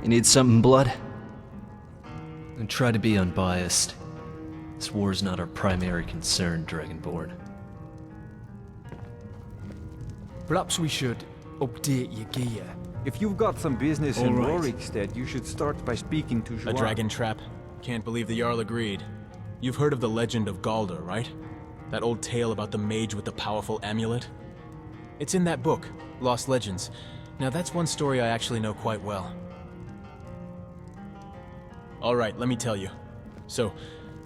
You need something, blood? And try to be unbiased. This war's not our primary concern, Dragonborn. Perhaps we should update your gear. If you've got some business in Rorikstead, you should start by speaking to Joanne. A dragon trap? Can't believe the Jarl agreed. You've heard of the legend of Galder, right? That old tale about the mage with the powerful amulet? It's in that book, Lost Legends. Now that's one story I actually know quite well. Alright, let me tell you. So,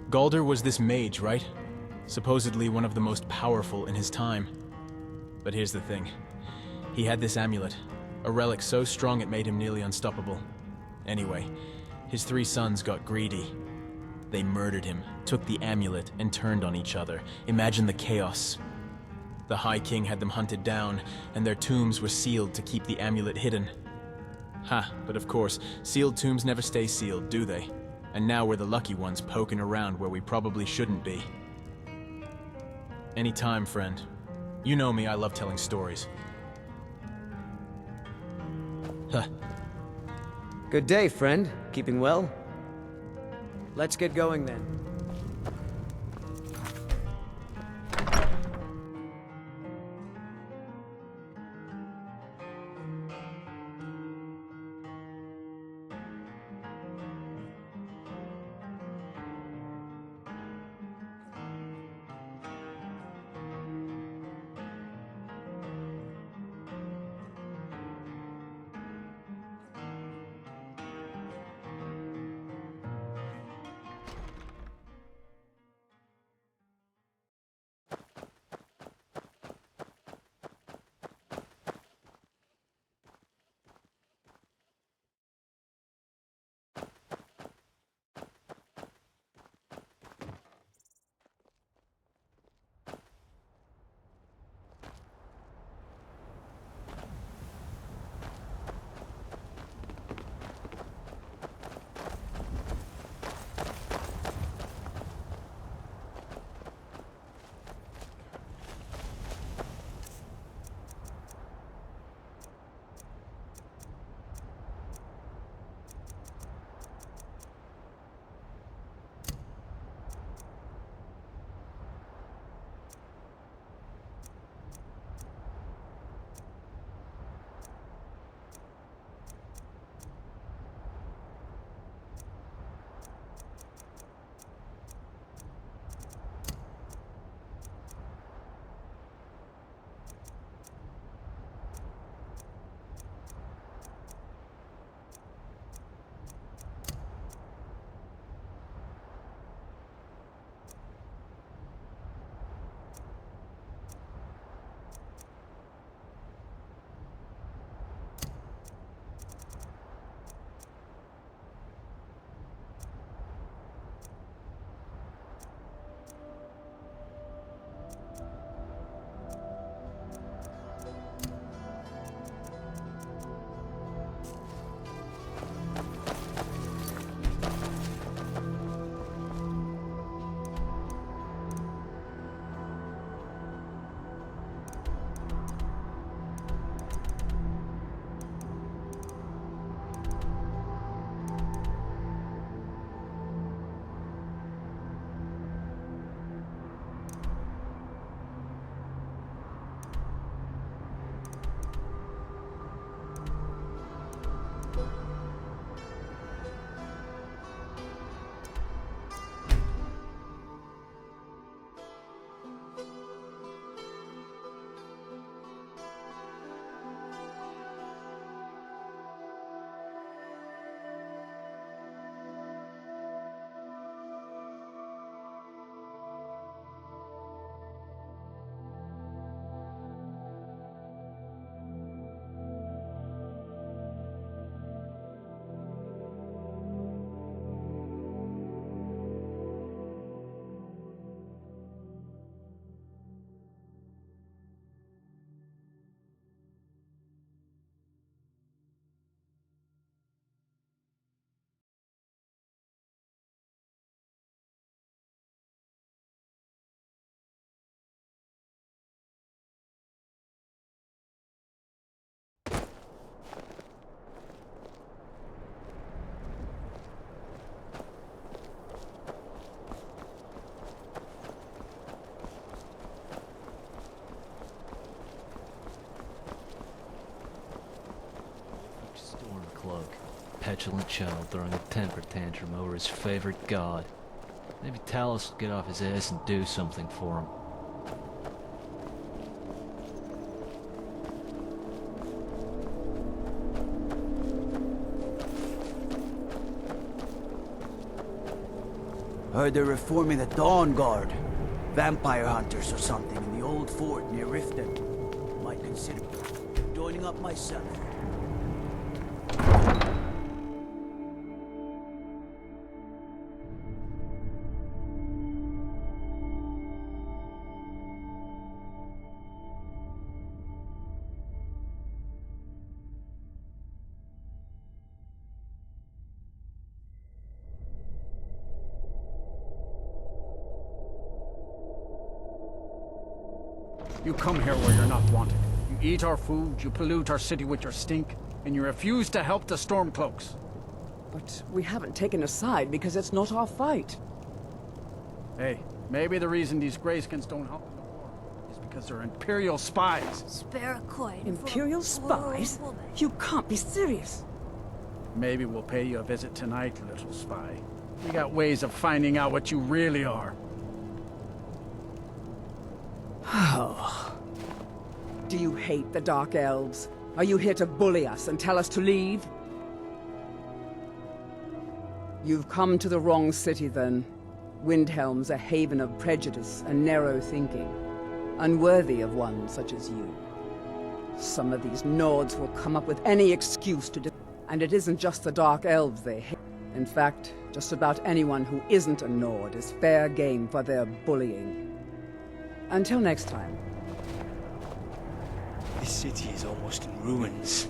Galder was this mage, right? Supposedly one of the most powerful in his time. But here's the thing. He had this amulet, a relic so strong it made him nearly unstoppable. Anyway, his 3 sons got greedy. They murdered him, took the amulet, and turned on each other. Imagine the chaos. The High King had them hunted down, and their tombs were sealed to keep the amulet hidden. Ha, but of course, sealed tombs never stay sealed, do they? And now we're the lucky ones poking around where we probably shouldn't be. Anytime, friend. You know me, I love telling stories. Huh. Good day, friend. Keeping well? Let's get going then. petulant child throwing a temper tantrum over his favorite god. Maybe Talos will get off his ass and do something for him. Heard they're reforming the Dawn Guard. Vampire hunters or something in the old fort near Riften. Might consider joining up myself. You come here where you're not wanted. You eat our food, you pollute our city with your stink, and you refuse to help the Stormcloaks. But we haven't taken a side because it's not our fight. Hey, maybe the reason these Greyskins don't help in the war is because they're Imperial spies. Spare a coin. Imperial spies? You can't be serious. Maybe we'll pay you a visit tonight, little spy. We got ways of finding out what you really are. Oh. Do you hate the Dark Elves? Are you here to bully us and tell us to leave? You've come to the wrong city, then. Windhelm's a haven of prejudice and narrow thinking, unworthy of one such as you. Some of these Nords will come up with any excuse to and it isn't just the Dark Elves they hate. In fact, just about anyone who isn't a Nord is fair game for their bullying. Until next time. This city is almost in ruins.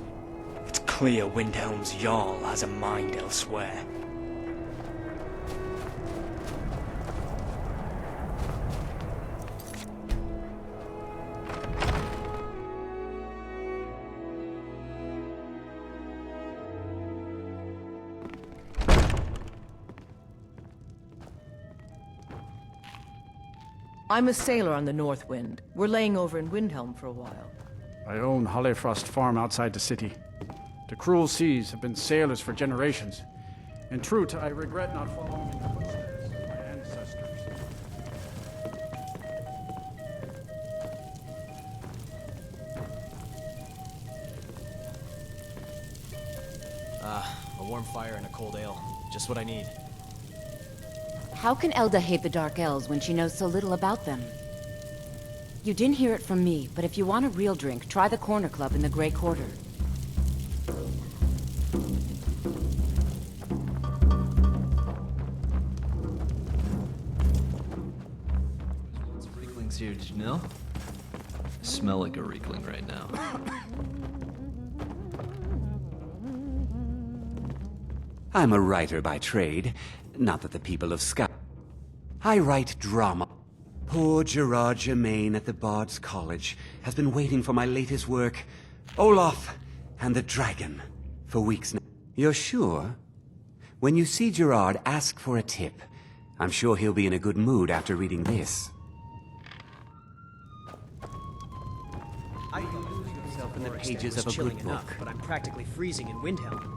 It's clear Windhelm's Jarl has a mind elsewhere. I'm a sailor on the North Wind. We're laying over in Windhelm for a while. I own Hollyfrost Farm outside the city. The cruel seas have been sailors for generations. In truth, I regret not following in the footsteps of my ancestors. A warm fire and a cold ale. Just what I need. How can Elda hate the Dark Elves when she knows so little about them? You didn't hear it from me, but if you want a real drink, try the Corner Club in the Grey Quarter. There's Reeklings here, did you know? I smell like a Reekling right now. I'm a writer by trade. Not that the people of Sky... I write drama. Poor Gerard Germain at the Bard's College has been waiting for my latest work, Olaf and the Dragon, for weeks now. You're sure? When you see Gerard, ask for a tip. I'm sure he'll be in a good mood after reading this. I can lose yourself in the pages of a good book. But I'm practically freezing in Windhelm.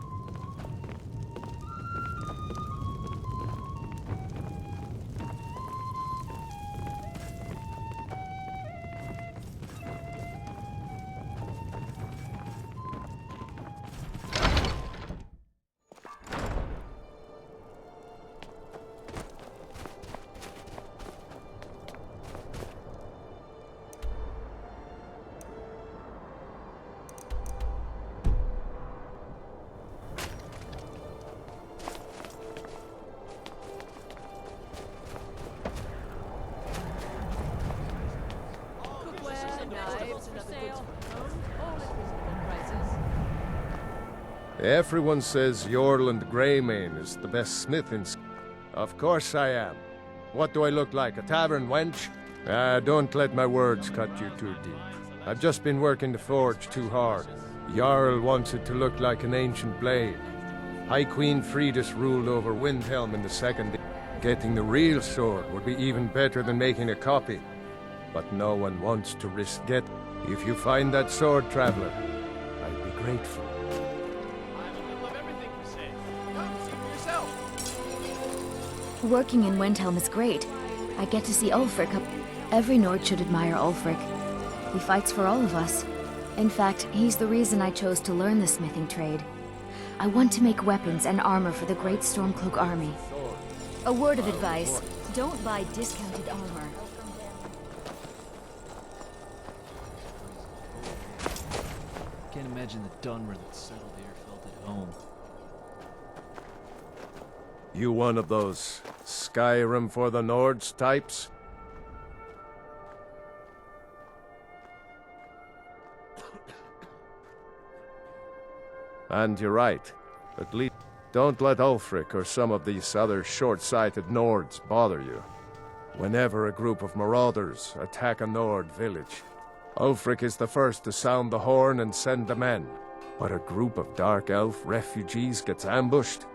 Everyone says Yorland Greymane is the best smith in... Of course I am. What do I look like, a tavern wench? Don't let my words cut you too deep. I've just been working the forge too hard. Jarl wants it to look like an ancient blade. High Queen Fridis ruled over Windhelm in the Second. Getting the real sword would be even better than making a copy. But no one wants to risk it. If you find that sword, traveler, I'd be grateful. Working in Windhelm is great. I get to see Ulfric up. Every Nord should admire Ulfric. He fights for all of us. In fact, he's the reason I chose to learn the smithing trade. I want to make weapons and armor for the great Stormcloak army. A word of advice, don't buy discounted armor. Can't imagine the Dunmer that settled here felt at home. You one of those Skyrim for the Nords types? And you're right. At least don't let Ulfric or some of these other short-sighted Nords bother you. Whenever a group of marauders attack a Nord village, Ulfric is the first to sound the horn and send the men. But a group of Dark Elf refugees gets ambushed,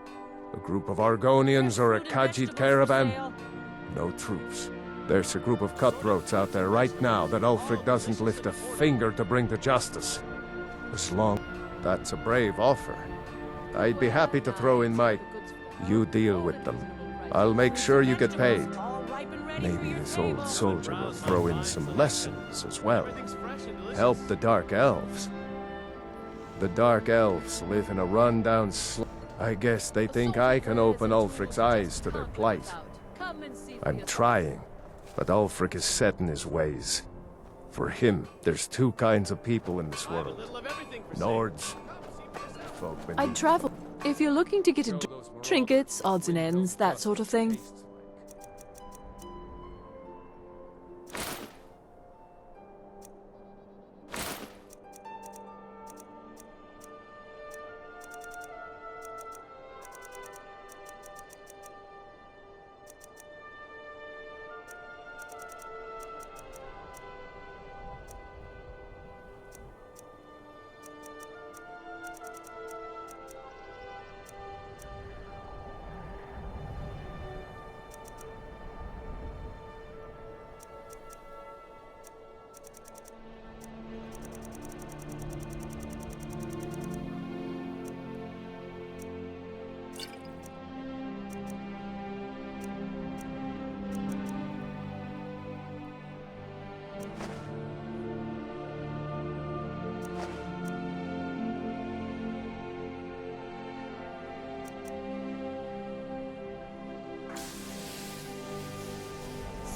a group of Argonians or a Khajiit caravan, no troops. There's a group of cutthroats out there right now that Ulfric doesn't lift a finger to bring to justice. As long that's a brave offer, I'd be happy to throw in my... You deal with them. I'll make sure you get paid. Maybe this old soldier will throw in some lessons as well. Help the Dark Elves. The Dark Elves live in a run-down I guess they think I can open Ulfric's eyes to their plight. I'm trying, but Ulfric is set in his ways. For him, there's two kinds of people in this world. Nords. I'd travel. If you're looking to get trinkets, odds and ends, that sort of thing.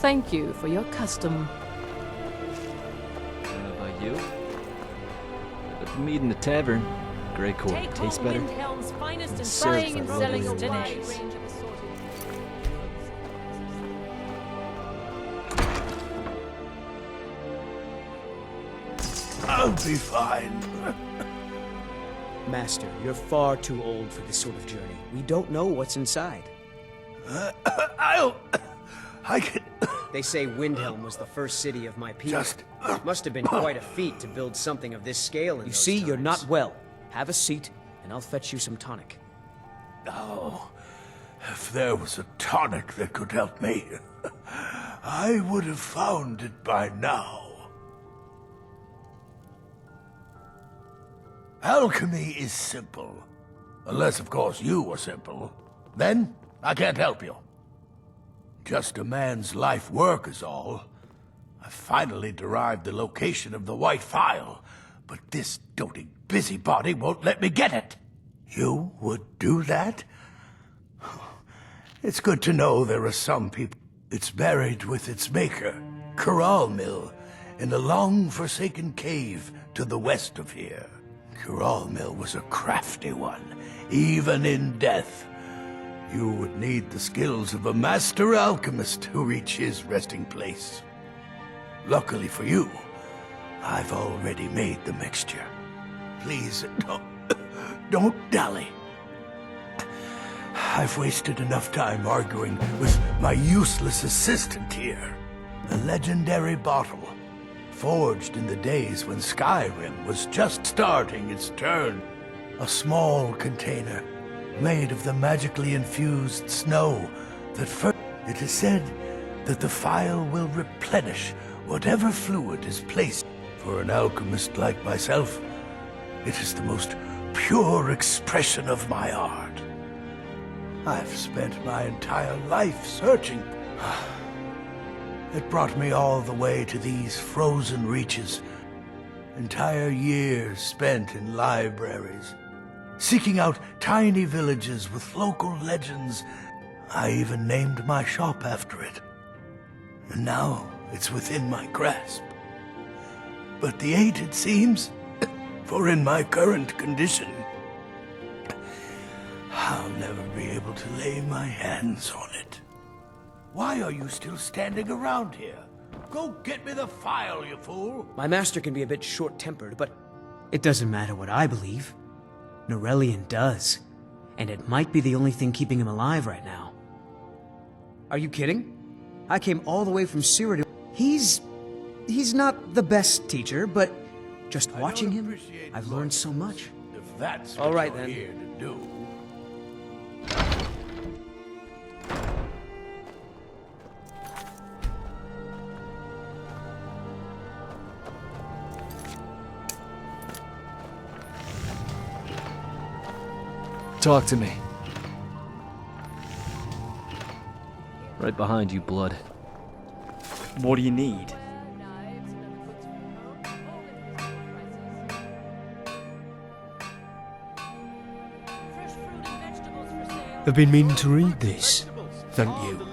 Thank you for your custom. I don't know about you, but the meat in the tavern, Grey Court, tastes better. Windhelm's finest and Served buying and by selling a locals. wide range of assorted. I'll be fine. Master, you're far too old for this sort of journey. We don't know what's inside. I can... They say Windhelm was the first city of my people. Must have been quite a feat to build something of this scale in You see, you're not well. Have a seat, and I'll fetch you some tonic. Oh, if there was a tonic that could help me, I would have found it by now. Alchemy is simple. Unless, of course, you are simple. Then, I can't help you. Just a man's life work is all. I finally derived the location of the White Phial, but this doting busybody won't let me get it. You would do that? It's good to know there are some people. It's buried with its maker, Coralmill, in a long-forsaken cave to the west of here. Coralmill was a crafty one, even in death. You would need the skills of a master alchemist to reach his resting place. Luckily for you, I've already made the mixture. Please, don't dally. I've wasted enough time arguing with my useless assistant here. A legendary bottle, forged in the days when Skyrim was just starting its turn. A small container, made of the magically infused snow that first... It is said that the phial will replenish whatever fluid is placed. For an alchemist like myself, it is the most pure expression of my art. I've spent my entire life searching. It brought me all the way to these frozen reaches. Entire years spent in libraries, seeking out tiny villages with local legends. I even named my shop after it. And now it's within my grasp. But the age, it seems, for in my current condition, I'll never be able to lay my hands on it. Why are you still standing around here? Go get me the file, you fool! My master can be a bit short-tempered, but it doesn't matter what I believe. Norellian does. And it might be the only thing keeping him alive right now. Are you kidding? I came all the way from Cyrodiil. He's not the best teacher, but just watching him, I've learned so much. If that's all right, what you're then. Here to do. Talk to me. Right behind you, Blood. What do you need? I've been meaning to read this. Thank you.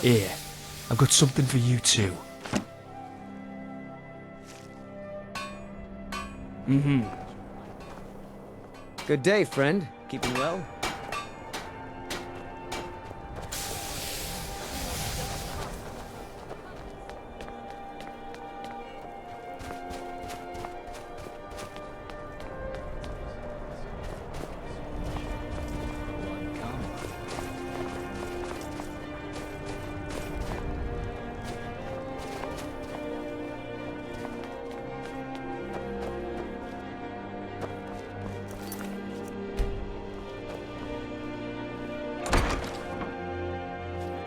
Here, I've got something for you too. Good day, friend. Keeping well?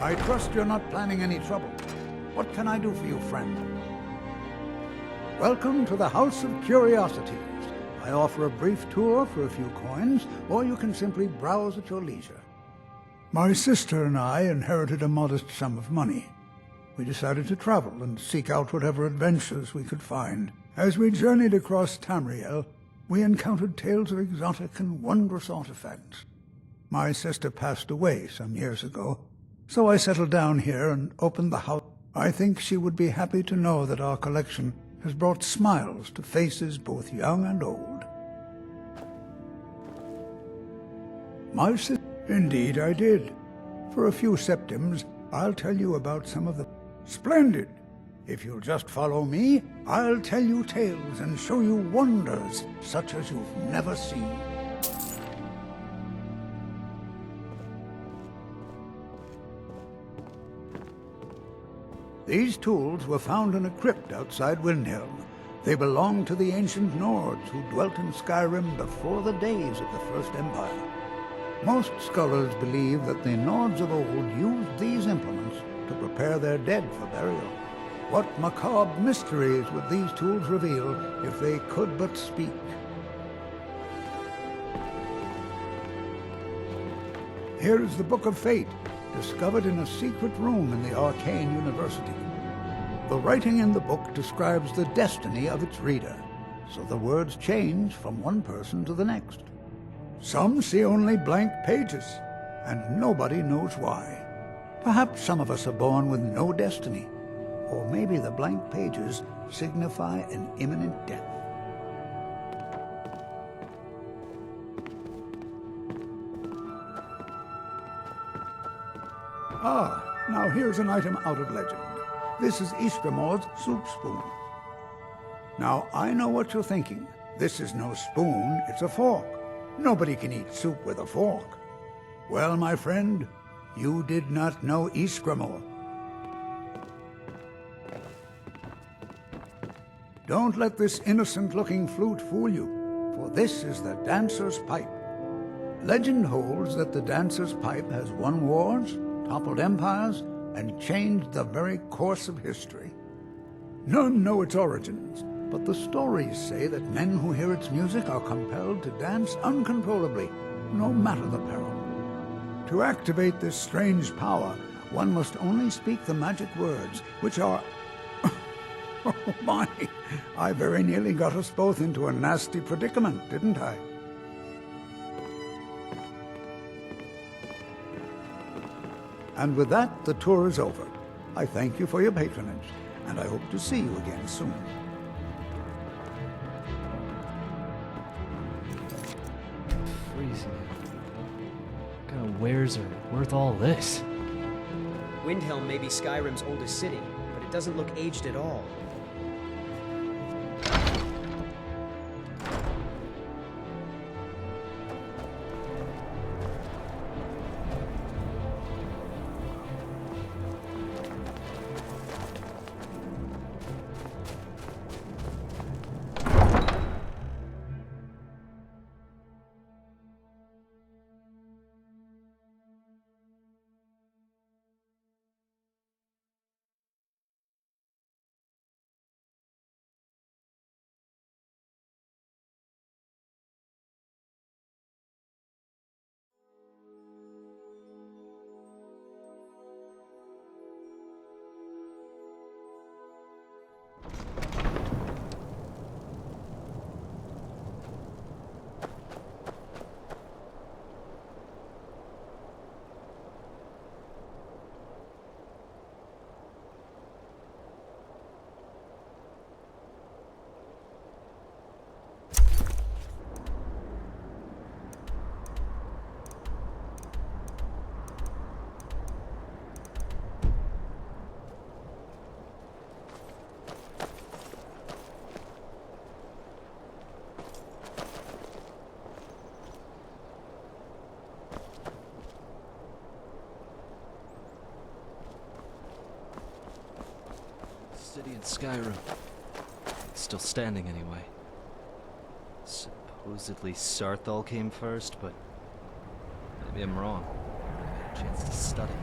I trust you're not planning any trouble. What can I do for you, friend? Welcome to the House of Curiosities. I offer a brief tour for a few coins, or you can simply browse at your leisure. My sister and I inherited a modest sum of money. We decided to travel and seek out whatever adventures we could find. As we journeyed across Tamriel, we encountered tales of exotic and wondrous artifacts. My sister passed away some years ago, so I settled down here and opened the house. I think she would be happy to know that our collection has brought smiles to faces both young and old. My sister... Indeed I did. For a few septims, I'll tell you about some of the... Splendid! If you'll just follow me, I'll tell you tales and show you wonders such as you've never seen. These tools were found in a crypt outside Windhelm. They belonged to the ancient Nords who dwelt in Skyrim before the days of the First Empire. Most scholars believe that the Nords of old used these implements to prepare their dead for burial. What macabre mysteries would these tools reveal if they could but speak? Here is the Book of Fate, discovered in a secret room in the Arcane University. The writing in the book describes the destiny of its reader, so the words change from one person to the next. Some see only blank pages, and nobody knows why. Perhaps some of us are born with no destiny, or maybe the blank pages signify an imminent death. Ah, now here's an item out of legend. This is Ysgramor's soup spoon. Now, I know what you're thinking. This is no spoon, it's a fork. Nobody can eat soup with a fork. Well, my friend, you did not know Ysgramor. Don't let this innocent-looking flute fool you, for this is the dancer's pipe. Legend holds that the dancer's pipe has won wars, toppled empires, and changed the very course of history. None know its origins, but the stories say that men who hear its music are compelled to dance uncontrollably, no matter the peril. To activate this strange power, one must only speak the magic words, which are... Oh my! I very nearly got us both into a nasty predicament, didn't I? And with that, the tour is over. I thank you for your patronage, and I hope to see you again soon. Freezing. What kind of wares are worth all this? Windhelm may be Skyrim's oldest city, but it doesn't look aged at all. City in Skyrim. It's still standing anyway. Supposedly Sarthal came first, but maybe I'm wrong. I had a chance to study.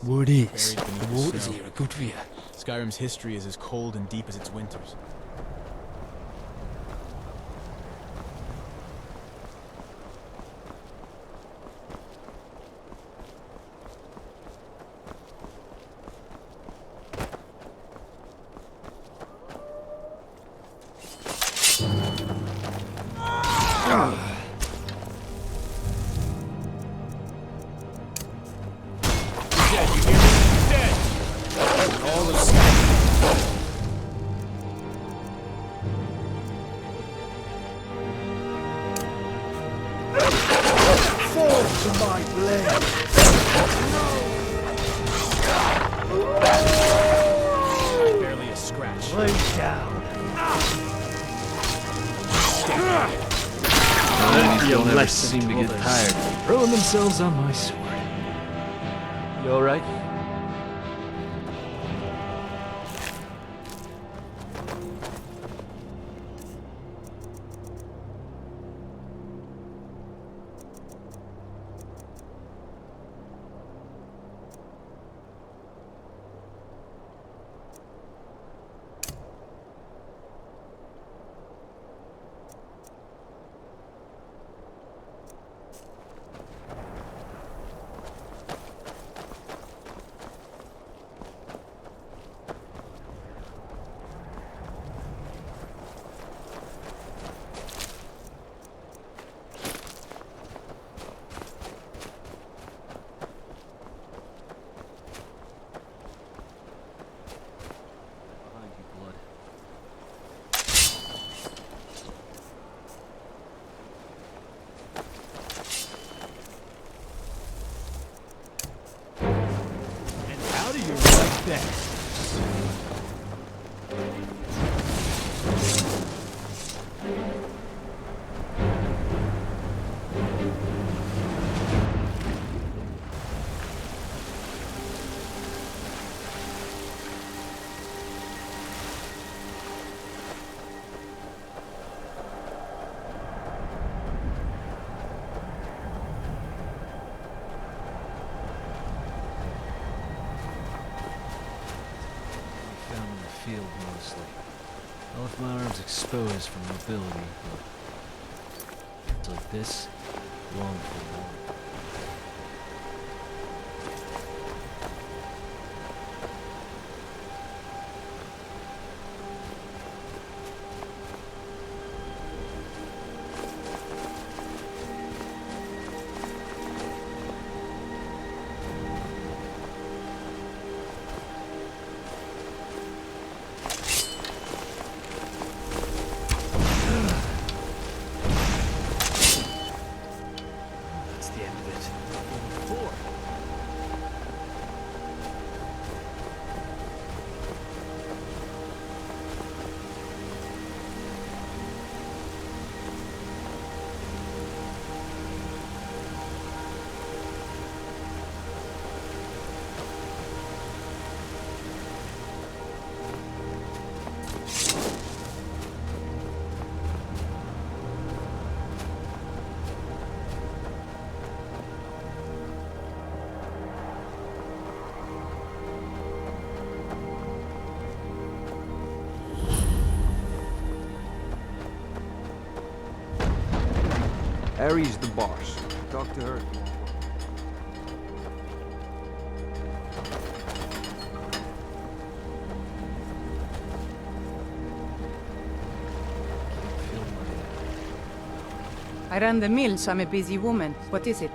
What is? The waters here are good for you. Skyrim's history is as cold and deep as its winters. Seem to get tired throwing themselves on my sword. You alright? Field mostly. I left my arms exposed for mobility, but it's like this, long for more. Aries the boss. Talk to her. I run the mills. I'm a busy woman. What is it?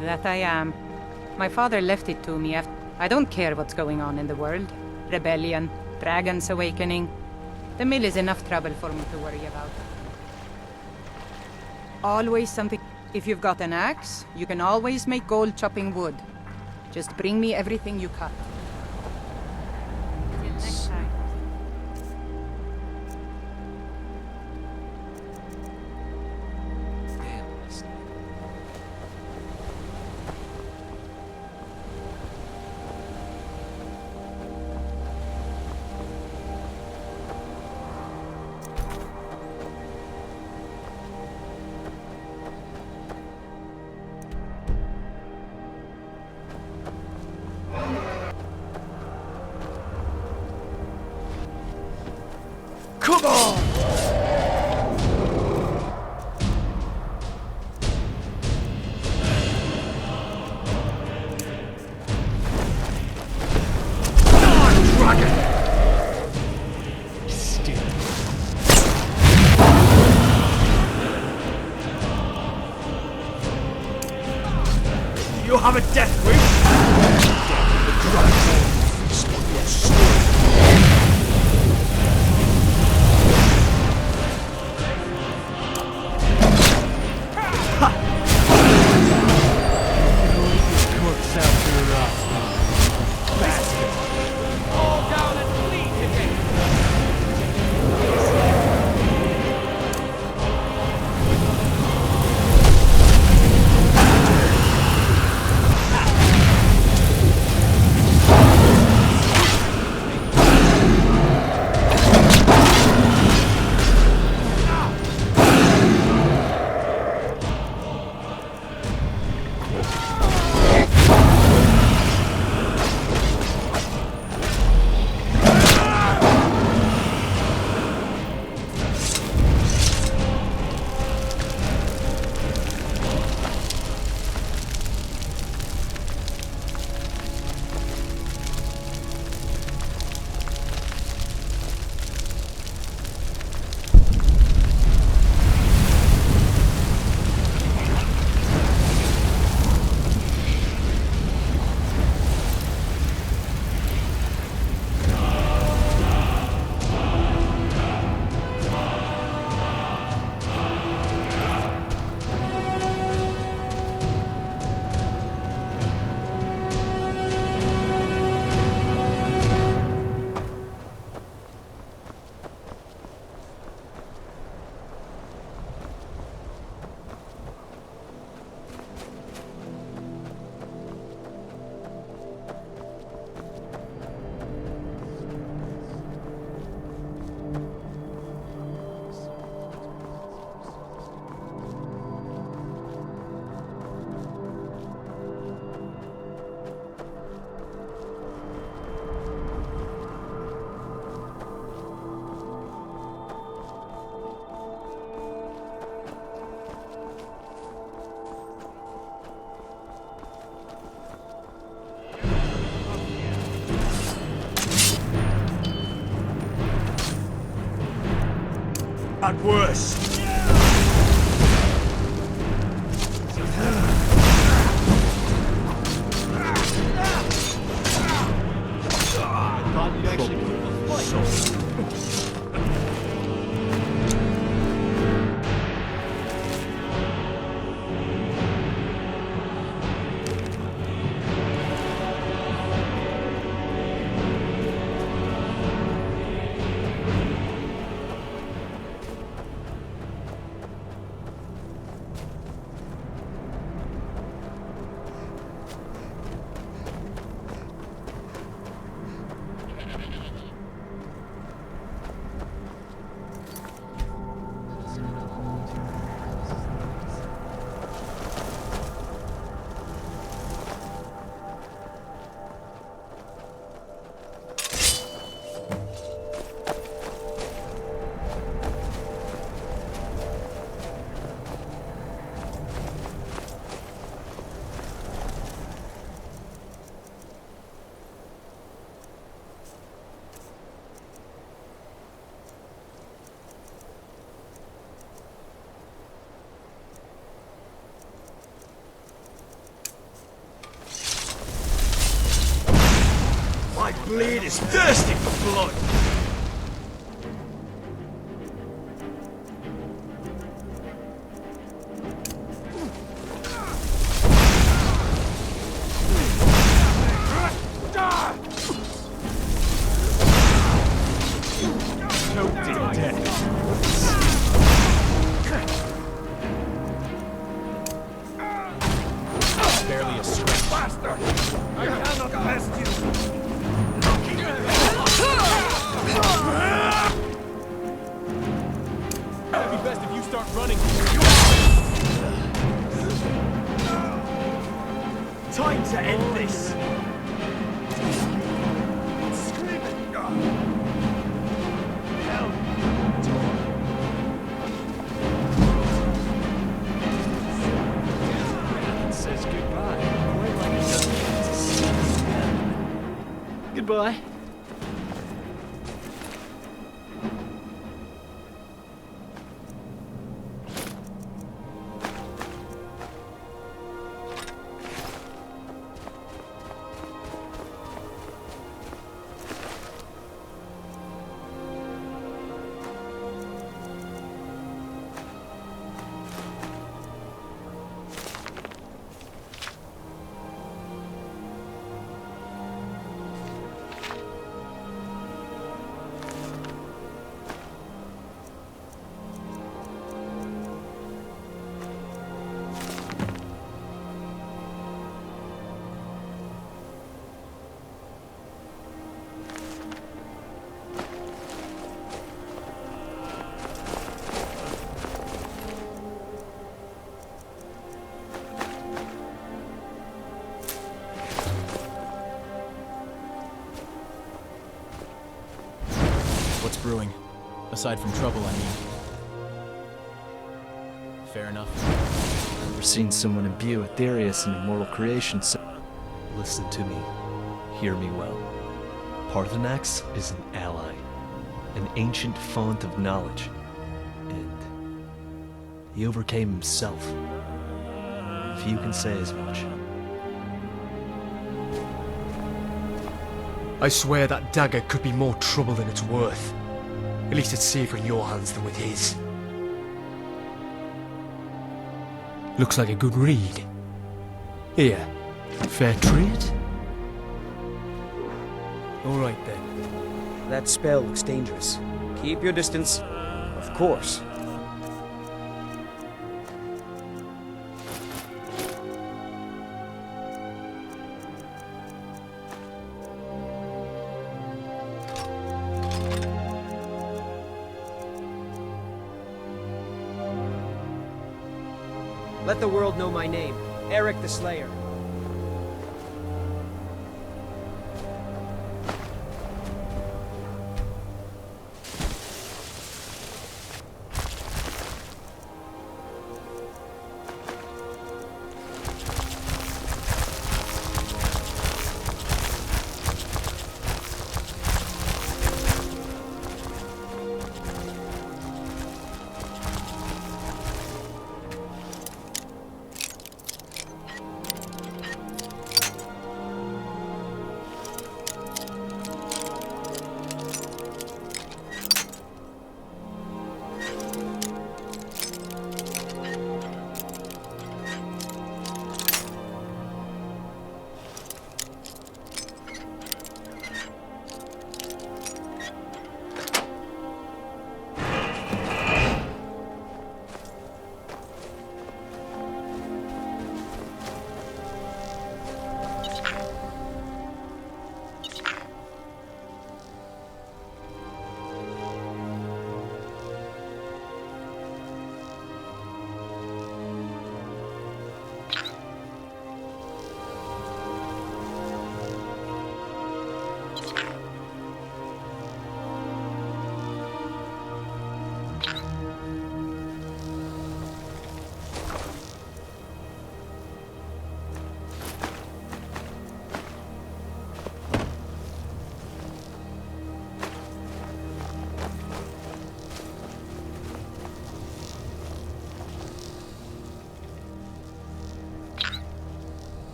That I am. My father left it to me after... I don't care what's going on in the world. Rebellion, dragons awakening. The mill is enough trouble for me to worry about. Always something. If you've got an axe, you can always make gold chopping wood. Just bring me everything you cut. Till next time. Come on! Dragon! Still. You have a death wish? The dragon is on your soul. At worst. My blade is thirsty for blood! Choked in death. Barely a scratch. Bastard! I cannot pest you! It'd be best if you start running. Time to end this. Screaming. Hell. Says goodbye. Quite like it doesn't get to see us again. Goodbye. What's brewing? Aside from trouble, I mean. Fair enough. Never seen someone imbue Aetherius in immortal creation, so... Listen to me. Hear me well. Parthenax is an ally. An ancient font of knowledge. And... he overcame himself. Few can say as much. I swear that dagger could be more trouble than it's worth. At least it's safer in your hands than with his. Looks like a good read. Here, fair trade? Alright then. That spell looks dangerous. Keep your distance. Of course. Let the world know my name. Eric the Slayer.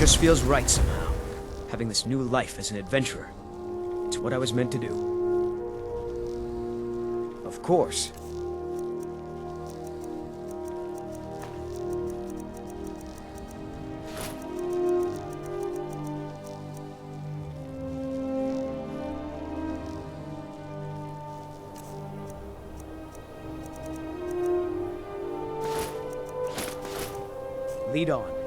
just feels right somehow. Having this new life as an adventurer. It's what I was meant to do. Of course. Lead on.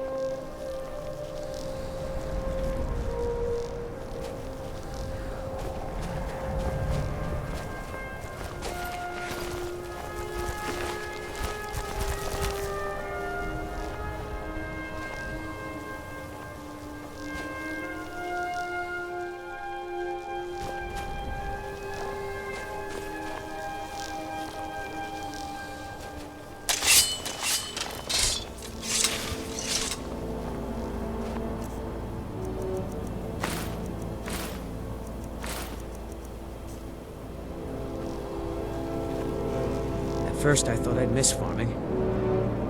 At first I thought I'd miss farming.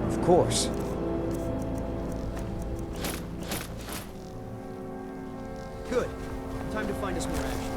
Of course. Good. Time to find us more action.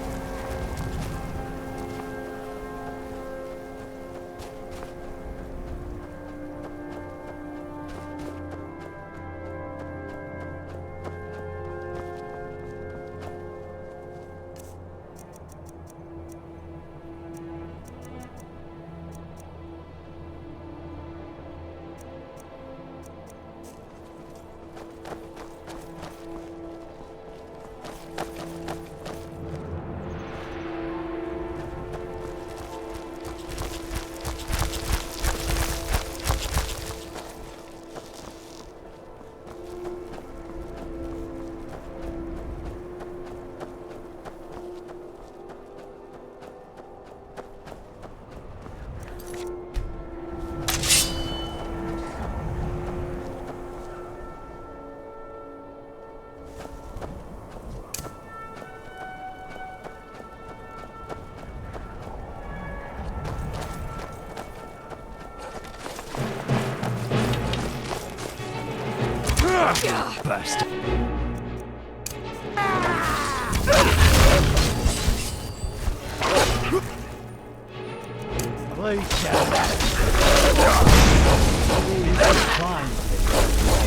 Bastard.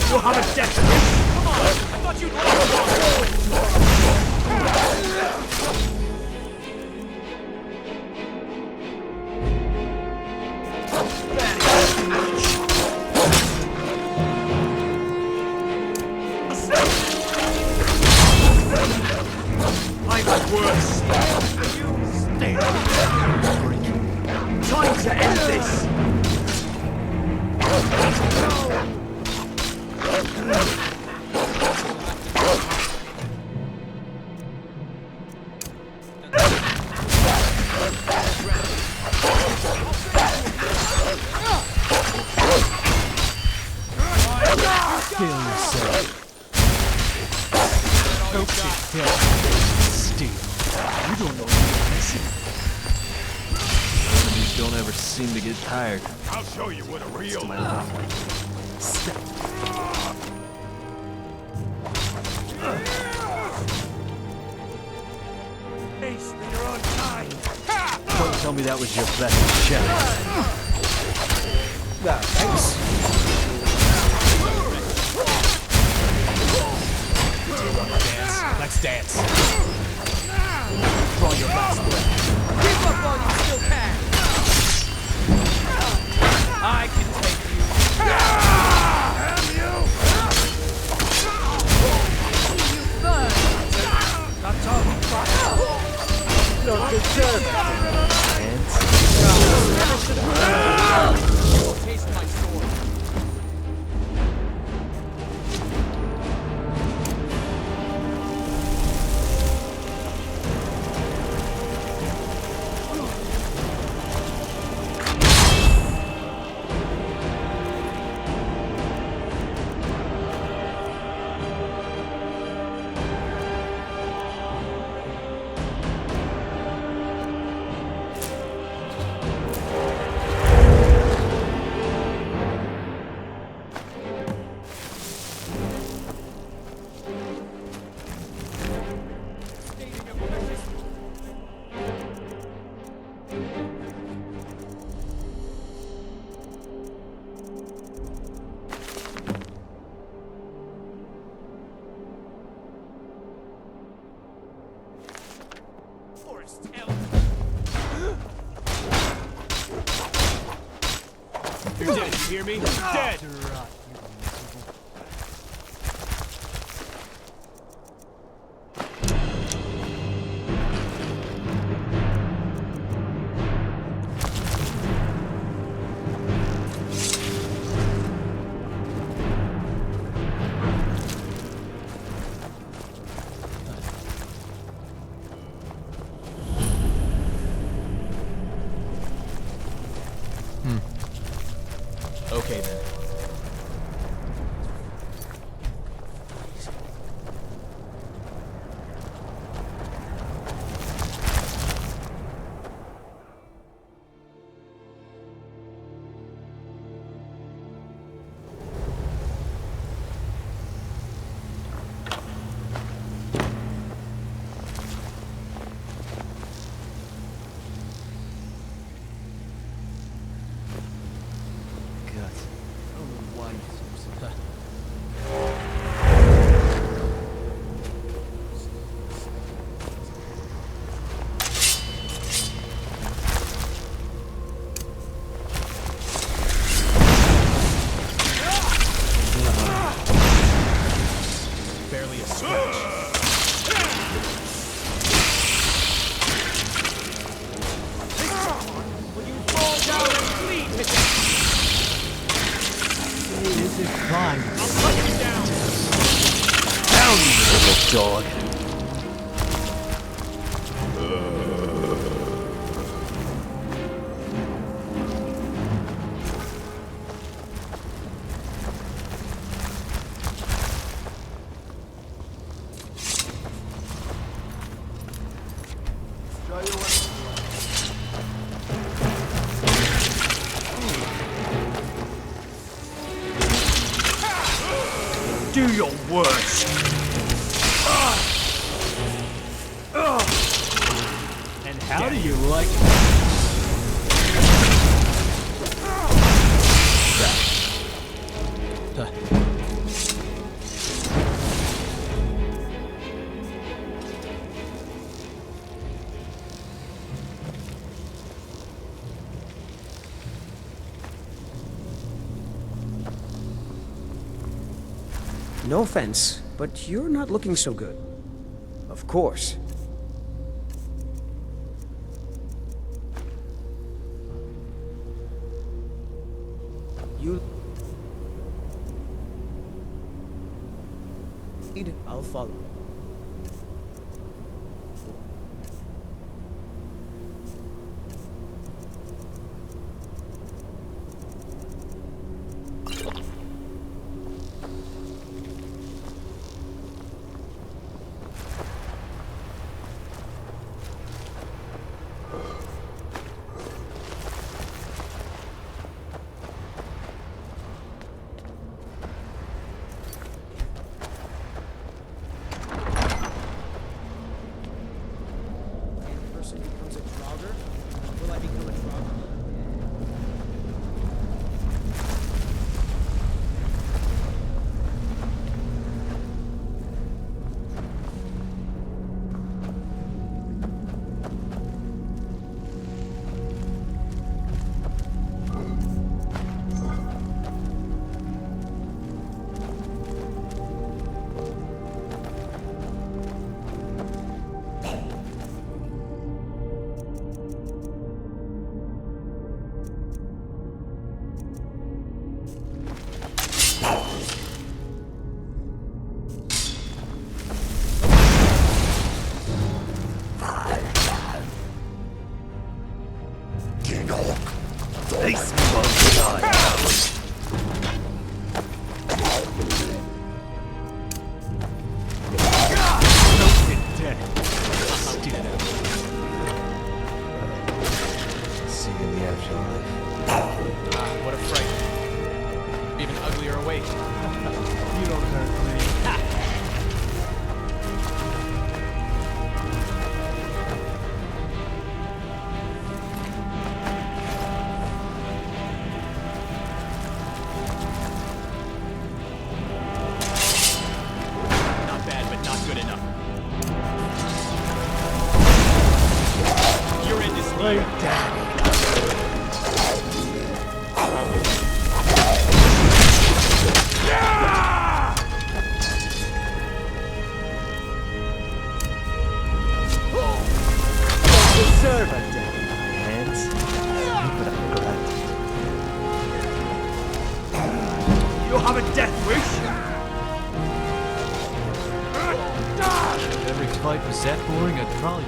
You'll have a death. Come on! I thought you'd I'm worse. Stay time to end this. Kill yourself. Don't kill. Steal. You don't know you're missing. Enemies don't ever seem to get tired. I'll show you what a real You're on time. Don't tell me that was your best challenge. Thanks. Let's dance. Draw your last breath. Give up while you still can. I can take you. Damn you! You burn. That's all. Not deserve it. Never should have. You will taste my sword. You're dead, you hear me? Dead! Okay then. Barely a scratch. When you fall down and bleed, This is fine. I'll cut you down. Down, you little dog. Do your worst. And how do you like No offense, but you're not looking so good. Of course. You... I'll follow. What a fright. Even uglier awake. You don't hurt me. Not bad, but not good enough. You're in this deal. deserve a death in my hands, but I'm glad. You have a death wish? If every fight was that boring, I'd probably...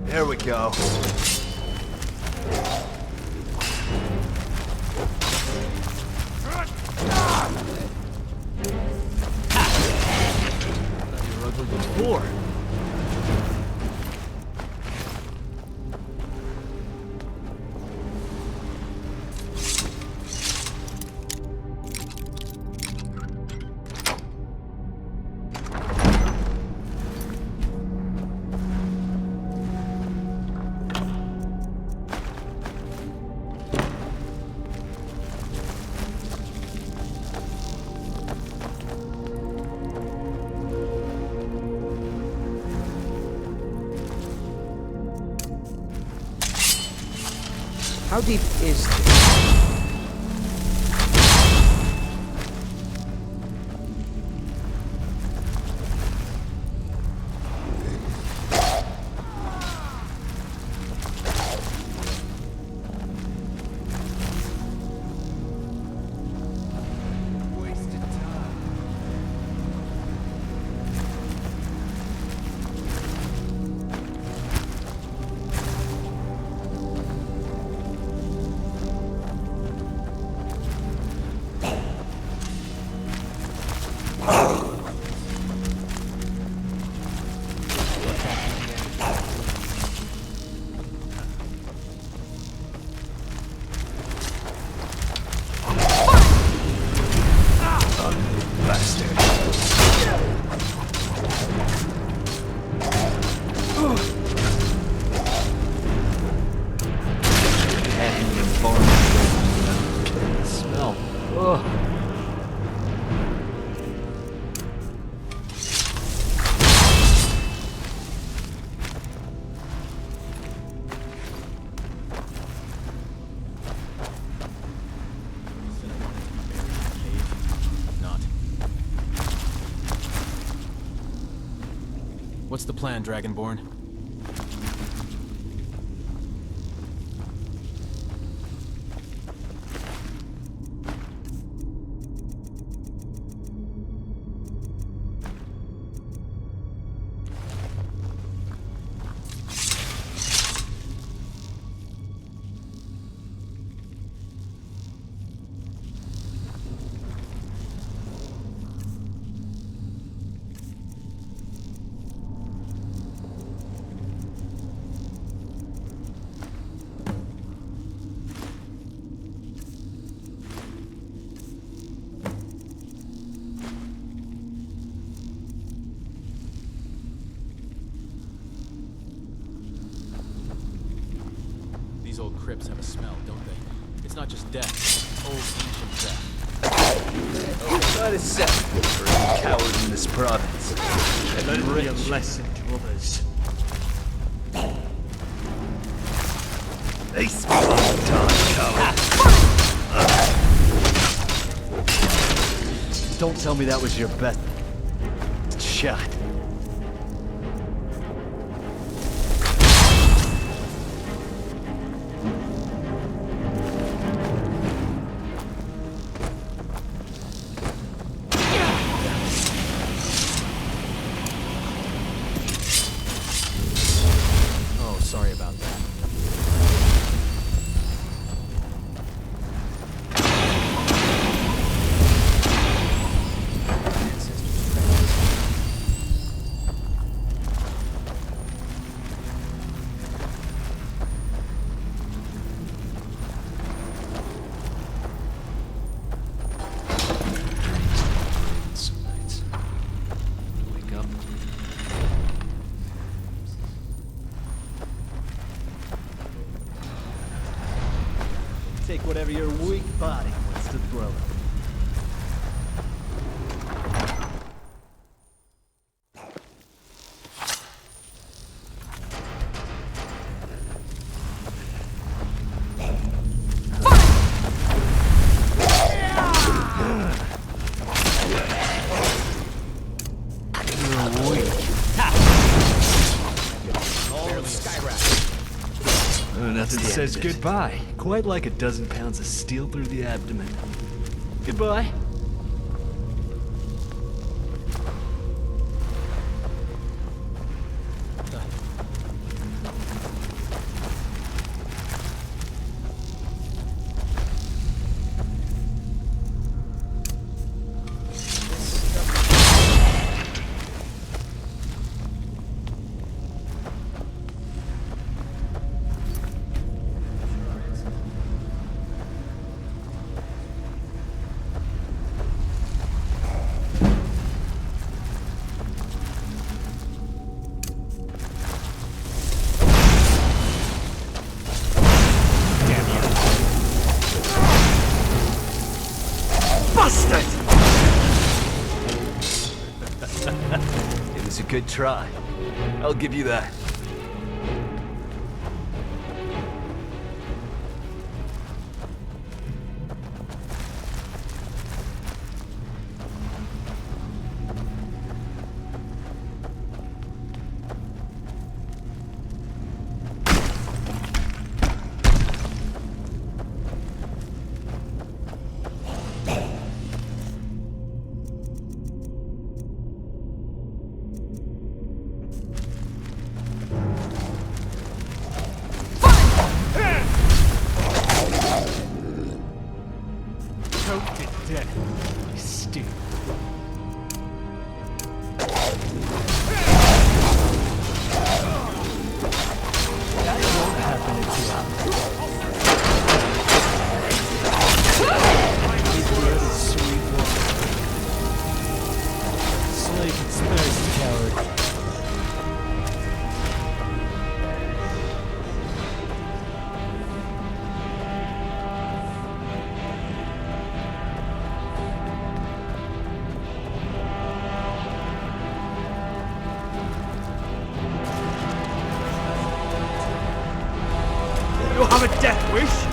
There we go. You're ugly before. How deep is this? Smell. Ugh. What's the plan, Dragonborn? These old crypts have a smell, don't they? It's not just death, old ancient death. Not a cesspool for any coward in this province. Let it be a lesson to others. They smell time, coward. Don't tell me that was your best shot. Sorry about that. take whatever your weak body wants to throw. Nothing says goodbye. Quite like a dozen pounds of steel through the abdomen. Goodbye. It was a good try. I'll give you that. You have a death wish?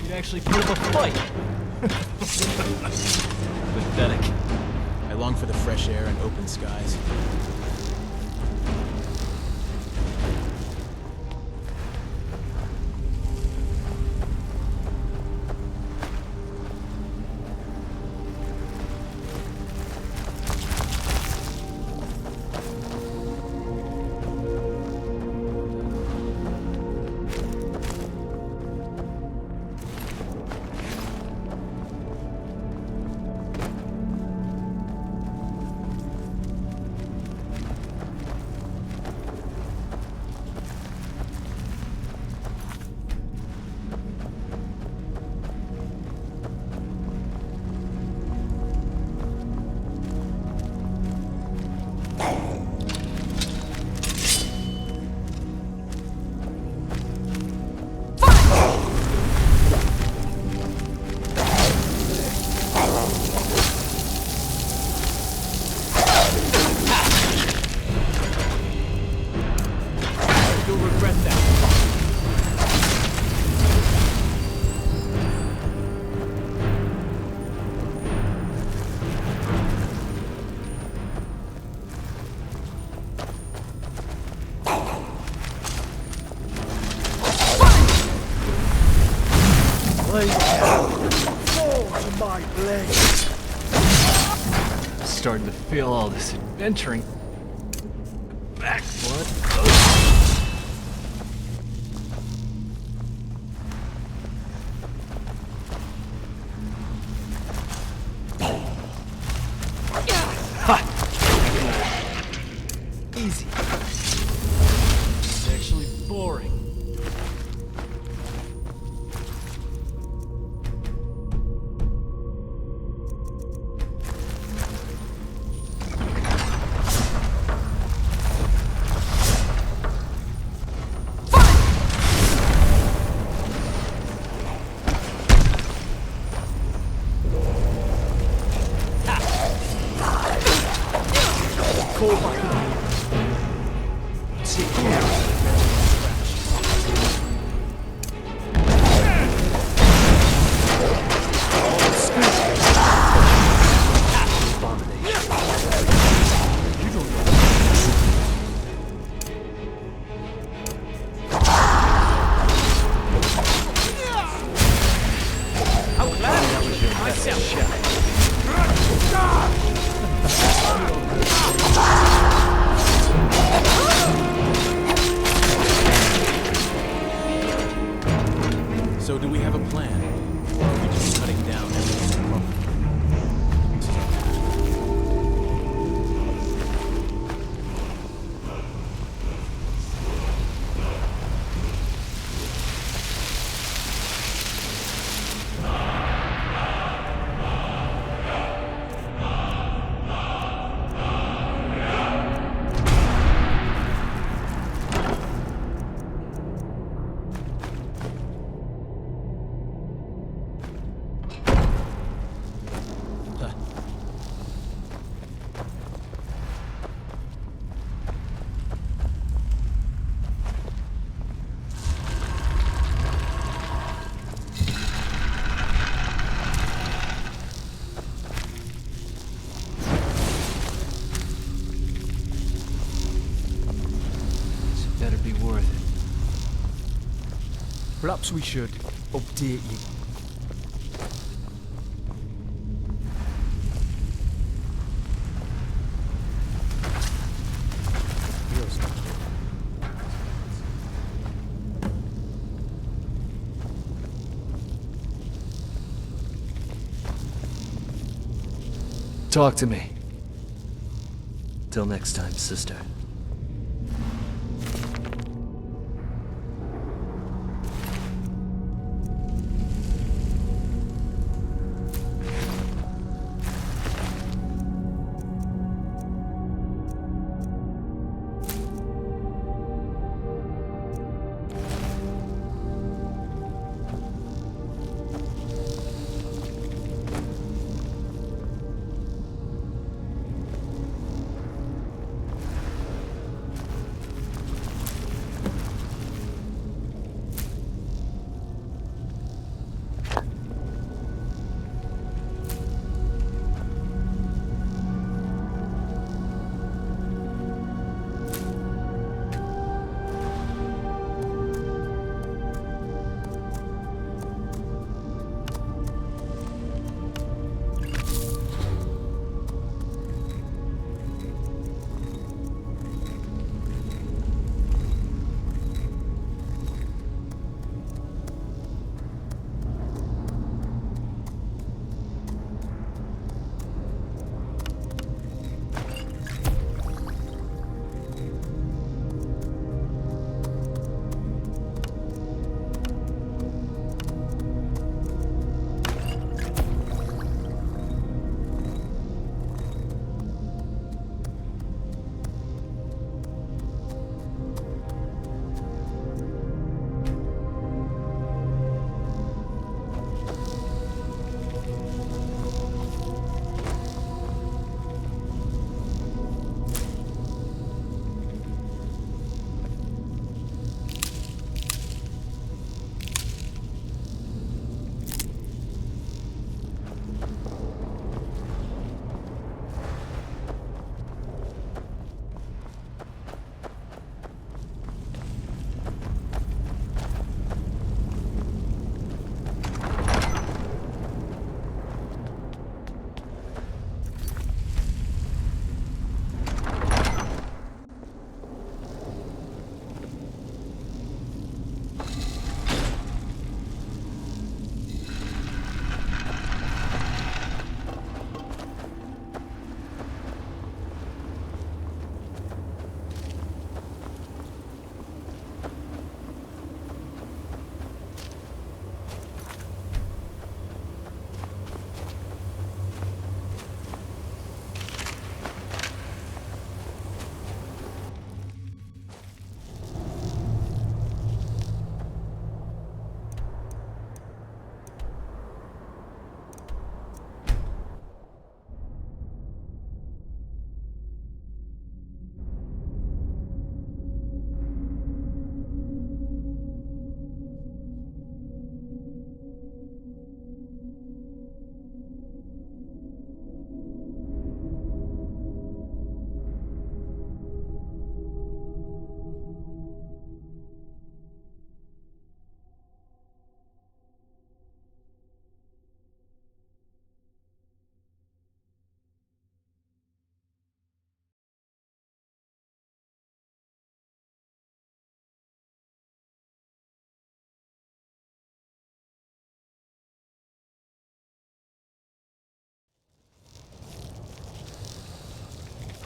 You'd actually put up a fight. Pathetic. I long for the fresh air and open skies. Fall to my blade. I'm starting to feel all this adventuring backblood. Easy. It's actually boring. So do we have a plan? Or are we just cutting down everything from Better be worth it. Perhaps we should update you. Talk to me. Till next time, sister.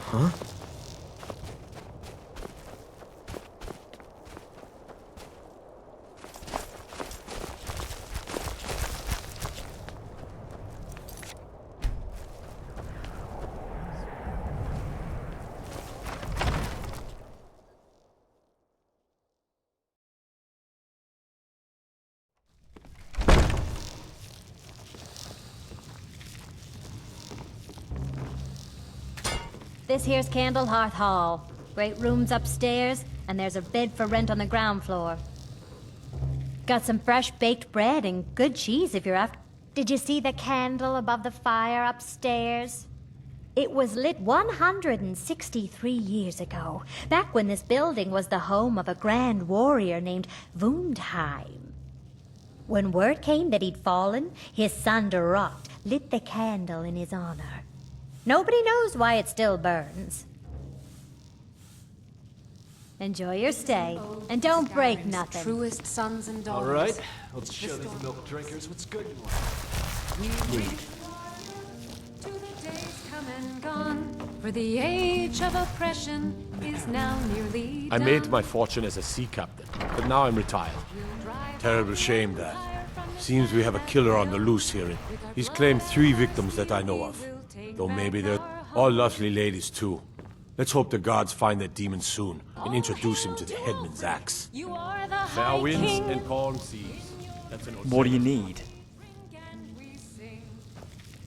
Huh? This here's Candlehearth Hall. Great rooms upstairs, and there's a bed for rent on the ground floor. Got some fresh baked bread and good cheese if you're after. Did you see the candle above the fire upstairs? It was lit 163 years ago, back when this building was the home of a grand warrior named Wundheim. When word came that he'd fallen, his son Durot lit the candle in his honor. Nobody knows why it still burns. Enjoy your stay, and don't break nothing. Truest sons and daughters. All right, let's show these milk drinkers what's good. To the days come and gone, for the age of oppression is now nearly I made my fortune as a sea captain, but now I'm retired. Terrible shame that. Seems we have a killer on the loose here. He's claimed 3 victims that I know of. Though maybe they're all lovely ladies too. Let's hope the gods find that demon soon and introduce him to the headman's axe. Fair winds and calm seas. What do you need?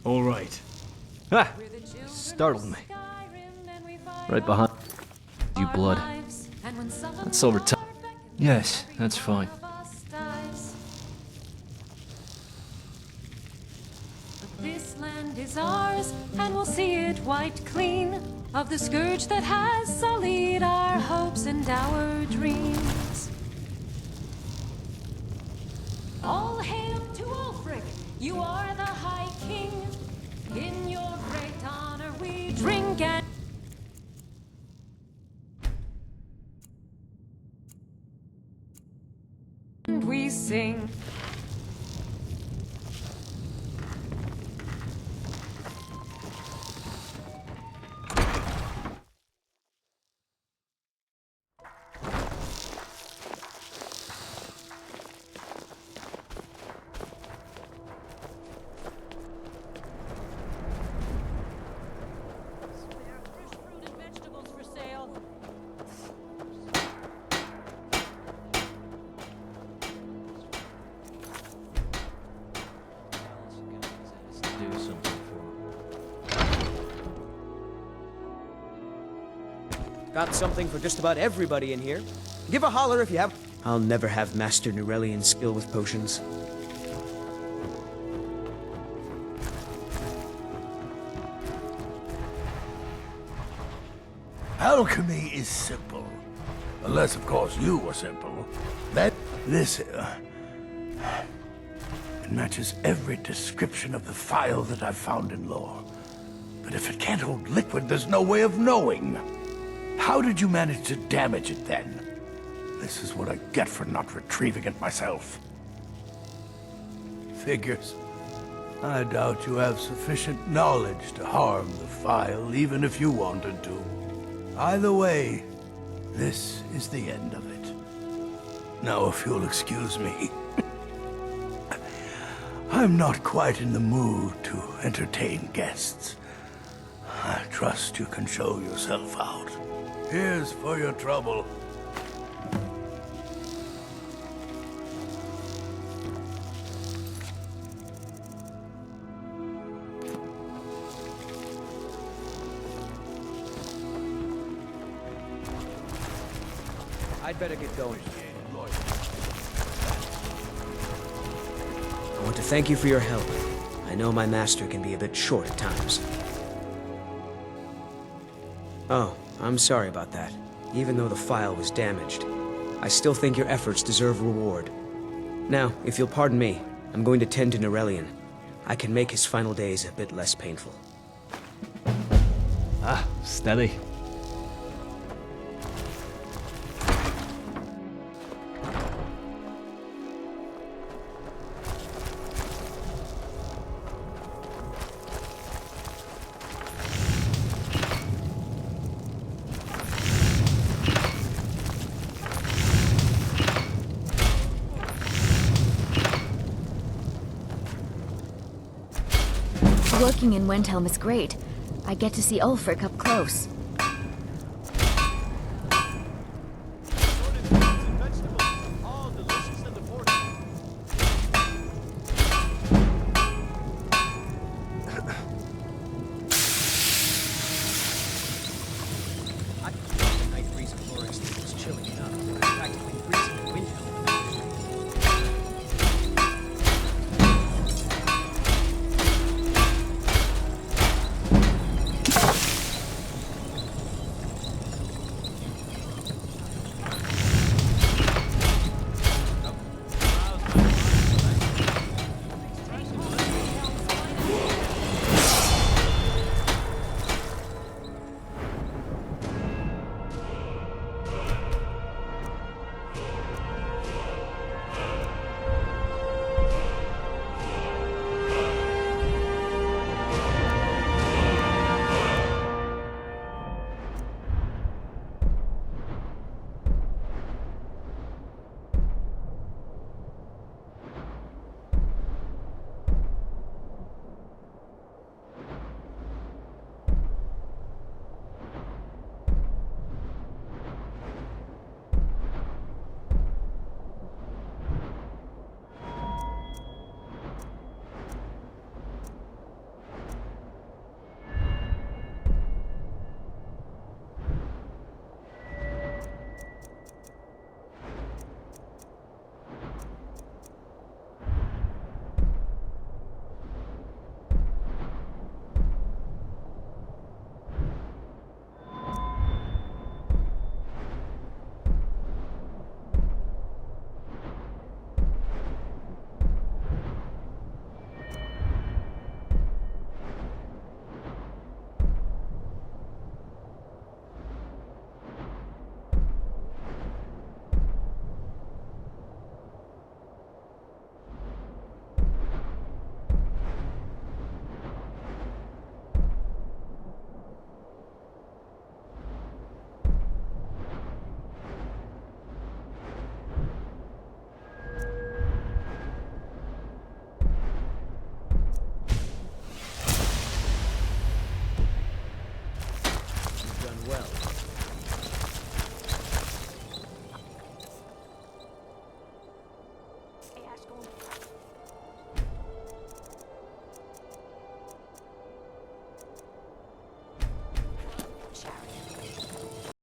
All right. Ha! Startled me. Right behind you, blood. That's over time. Yes, that's fine. This land is ours, and we'll see it wiped clean of the scourge that has sullied our hopes and our dreams. All hail to Ulfric, you are the High King. In your great honor we drink and we sing. Got something for just about everybody in here. Give a holler if you have. I'll never have Master Nurelian's skill with potions. Alchemy is simple. Unless, of course, you are simple. This it matches every description of the file that I've found in lore. But if it can't hold liquid, there's no way of knowing. How did you manage to damage it, then? This is what I get for not retrieving it myself. Figures. I doubt you have sufficient knowledge to harm the file, even if you wanted to. Either way, this is the end of it. Now, if you'll excuse me, I'm not quite in the mood to entertain guests. I trust you can show yourself out. Here's for your trouble. I'd better get going. I want to thank you for your help. I know my master can be a bit short at times. Oh, I'm sorry about that. Even though the file was damaged, I still think your efforts deserve reward. Now, if you'll pardon me, I'm going to tend to Nurelian. I can make his final days a bit less painful. Ah, steady. Working in Windhelm is great. I get to see Ulfric up close.